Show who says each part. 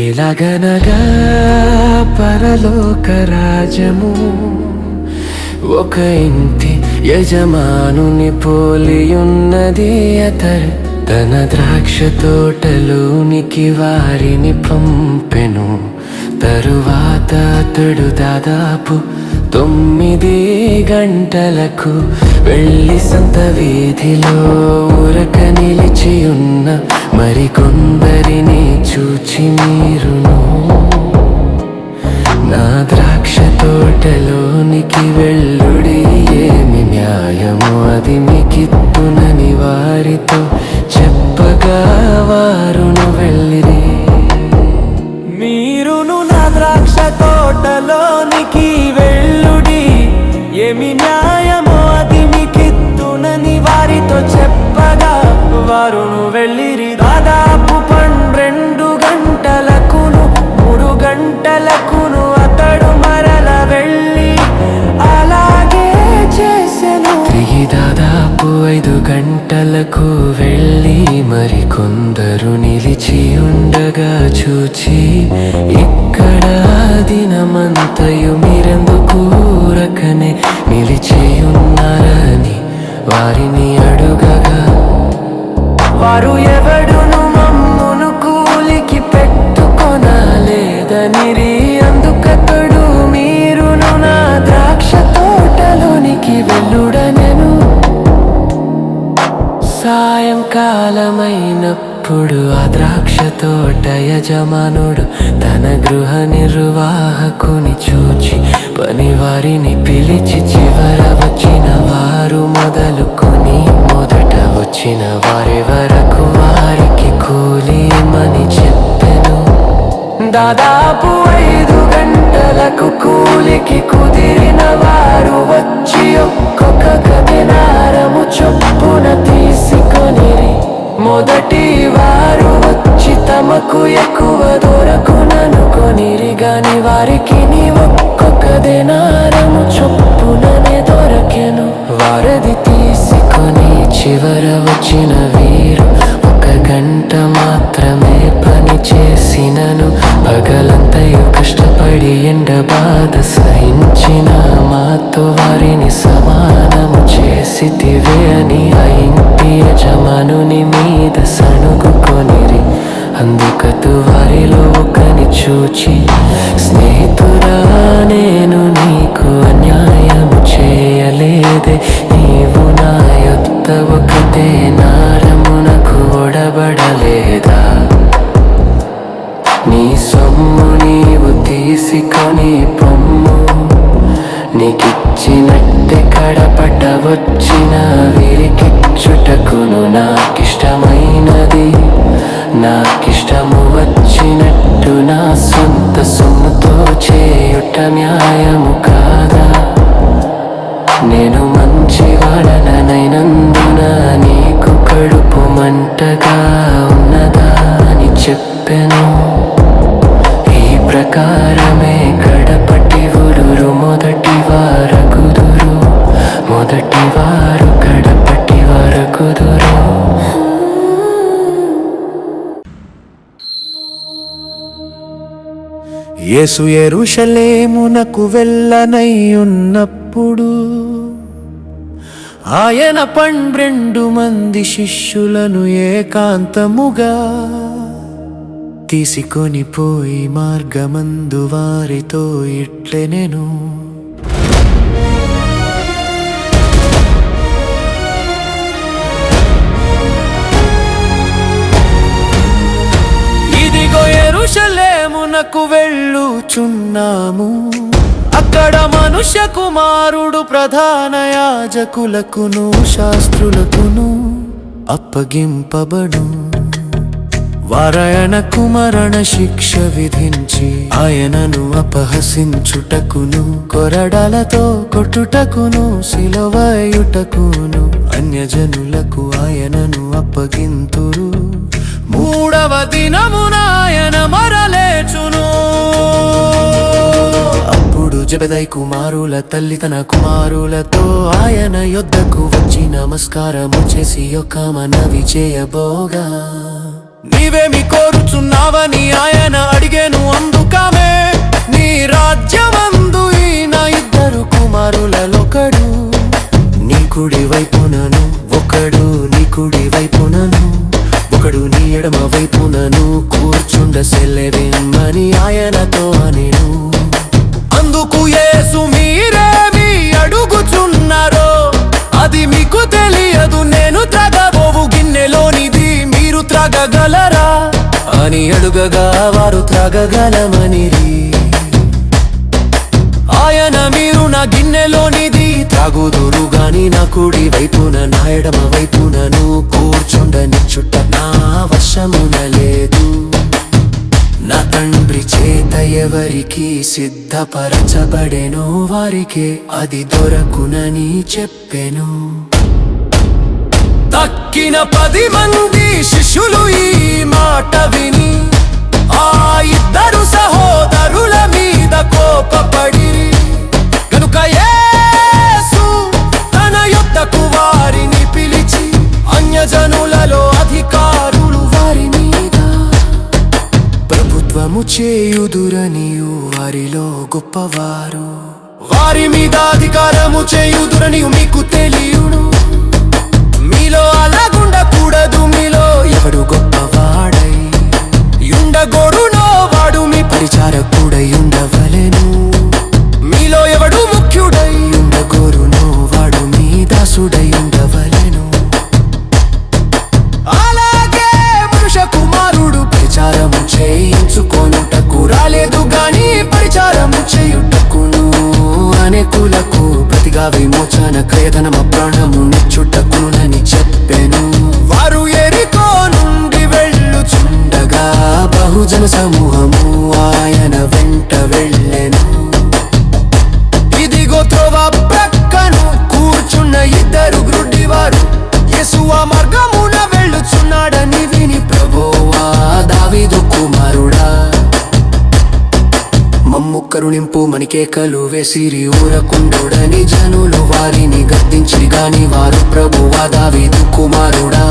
Speaker 1: ఎలాగనగా పరలోక రాజము ఒక ఇంటి యజమానుని పోలియున్నది. అతడు తన ద్రాక్ష తోటలోనికి వారిని పంపెను. తరువాత అతడు దాదాపు 9 గంటలకు వెళ్ళి సంత వీధిలో ఊరక నిలిచియున్న మరికొందరిని చూచి, మీరును నా ద్రాక్ష తోటలోనికి వెళ్ళుడి, ఏమి న్యాయము అది మీకిత్తునని వారితో చెప్పగా వారును వెళ్ళిరి. మీరును నా ద్రాక్ష తోటలోనికి వెళ్ళుడి, ఏమి న్యాయము అది మీకిత్తునని వారితో చెప్పగా వారును వెళ్ళిరి. దాదాపు 12 గంటలకును 3 గంటలకును అతడు మరల వెళ్ళి అలాగే చేసెను. తిరిగి దాదాపు 5 గంటలకు వెళ్ళి మరికొందరు నిలిచి ఉండగా చూచి, ఇక్కడ దినమంతయు మీరెందుకు ఊరకనే నిలిచియున్నారని వారిని అడుగగా, వారు ఎవడును మమ్మును కూలికి పెట్టుకొనలేదనిరి. అందుకతడు, మీరును నా ద్రాక్ష తోటలోనికి వెళ్ళుడనెను. సాయంకాలమైనప్పుడు ఆ ద్రాక్ష తోట యజమానుడు తన గృహ నిర్వాహకుని చూచి పనివారిని పిలిచి, చివర వచ్చిన వారు మొదలుకొని మొదట వచ్చిన వారి వరకు వారికి కూలిమని చెప్పెను. దాదాపు 5 గంటలకు కూలికి కుదిరిన వారు వచ్చి ఒక్కొక్క గదినారము చొప్పున తీసుకొనిరి. మొదటి వారు వచ్చి తమకు ఎక్కువ దొరకుననుకొనిరి గాని వారికి ఒక్కొక్క దేనారము చొప్పుననే దొరకెను. వారది తీసుకొని చివర వచ్చిన వీరు 1 గంట మాత్రమే పని చేసినను పగలంతయు కష్టపడి ఎండ బాధ సహించిన మాతో వారిని సమానము చేసితివే అని ఆ ఇంటి యజమానుని మీద సణుగుకొనిరి. అందుకతు వారిలో ఒకని చూచి, స్నేహితుడా, నేను నీకు అన్యాయము చేయలేదే, నీవు నా యొద్ద 1 దేనారమునకు ఒడబడలేదా? నీ సొమ్ము నీవు తీసుకొని పొమ్ము, నీకిచ్చినట్టే కడపట వచ్చిన వీరికిచ్చుటకును నాకిష్టమైనది. నాకిష్టము వచ్చినట్టు నా సొంత సొమ్ముతో చేయుట న్యాయము కాదా? నేను మంచివాడనైనందున నీకు కడుపు మంటగా ఉన్నదా అని చెప్పెను. ఈ ప్రకారమే కడపటి ఊరు మొదటి వారగుదురు, మొదటి వారు కడపటి వారగుదురు.
Speaker 2: యేసు యెరూషలేమునకు వెళ్ళనయ్యున్నప్పుడు ఆయన 12 మంది శిష్యులను ఏకాంతముగా తీసుకొని పోయి మార్గమందు వారితో ఇట్లెనెను, ఇదిగో యెరూషలేమునకు వెళ్ళుచున్నాము. అక్కడ మనుష్య కుమారుడు ప్రధాన యాజకులకును శాస్త్రులకును అప్పగింపబడు. వారాయనకు మరణ శిక్ష విధించి ఆయనను అపహసించుటకును, కొరడాలతో కొట్టుటకును, సిలువవేయుటకును అన్యజనులకు ఆయనను అప్పగింతురు. 3వ దినమున ఆయన మరలేచును. అప్పుడు జెబెదయి కుమారుల తల్లి తన కుమారులతో ఆయన యొద్దకు వచ్చి నమస్కారము చేసి ఒక మనవి చేయబోగా, నీవేమి కోరుచున్నావని ఆయన అడిగేను. అందుకమే నీ రాజ్యమందు ఈయన ఇద్దరు కుమారులలోకడు నీ కుడి వైపునను ఒకడు, నీ కుడి వైపునను ఒకడు, నీ ఎడమ వైపునను కూర్చుండ సెలవిమ్మని ఆయనతో అనెను. అందుకు యేసు మీరేమి అడుగుచున్నారో అది మీకు తెలియదు, నేను త్రాగబోవు గిన్నెలోనిది మీరు త్రాగగలరా అని అడుగగా వారు త్రాగగలమనిరి. ఆయన మీరు నా గిన్నెలోనిది త్రాగుదురు గాని నా కుడి వైపున నా ఎడమ వైపునను కూర్చుండనిచ్చుట నా వశమున లేదు. నా తండ్రి చేత ఎవరికి సిద్ధపరచబడెనో వారికే అది దొరకునని చెప్పెను. తక్కిన 10 మంది శిష్యులు ఈ మాట విని ఆ ఇద్దరు సహోదరుల మీద కోపపడిరి. కనుక యేసు తన యొద్దకు వారిని పిలిచి అన్యజనులలో అధికారులు వారి మీద ప్రభుత్వము చేయుదురనియు వారిలో గొప్పవారు వారి మీద అధికారము చేయుదురనియు మీకు తెలియును. మీలో అలాగుండకూడదు, మీలో ఎవడు గొప్పవాడై ఉండగోరునో వాడు మీ పరిచారకుడై ఉండవలెను. మీలో ఎవడు ముఖ్యుడై ఉండగోరునో వాడు మీ దాసుడై ఉండవలెను. అలాగే మనుష్య కుమారుడు పరిచారము చేయించుకొనుటకు రాలేదు గాని పరిచారము చేయుటకును అనేకులకు ప్రతిగా విమోచన క్రయధనమ ప్రాణము నిచ్చుటకునని చెప్పెను. వారు యెరికో నుండి వెళ్ళుచుండగా బహుజన సమూహము ఆయన వెంట వెళ్ళెను. ఇదిగో త్రోవ ప్రక్కను కూర్చున్న ఇద్దరు గ్రుడ్డివారు యేసు ఆ మార్గమున వెళ్ళుచున్నాడని విని, ప్రభువా దావీదు కుమారుడా మమ్ము కరుణింపు మని కేకలు వేసిరి. ఊరకుండుడని జనులు వారిని గద్దించి గాని వారు ప్రభువా దావీదు కుమారుడా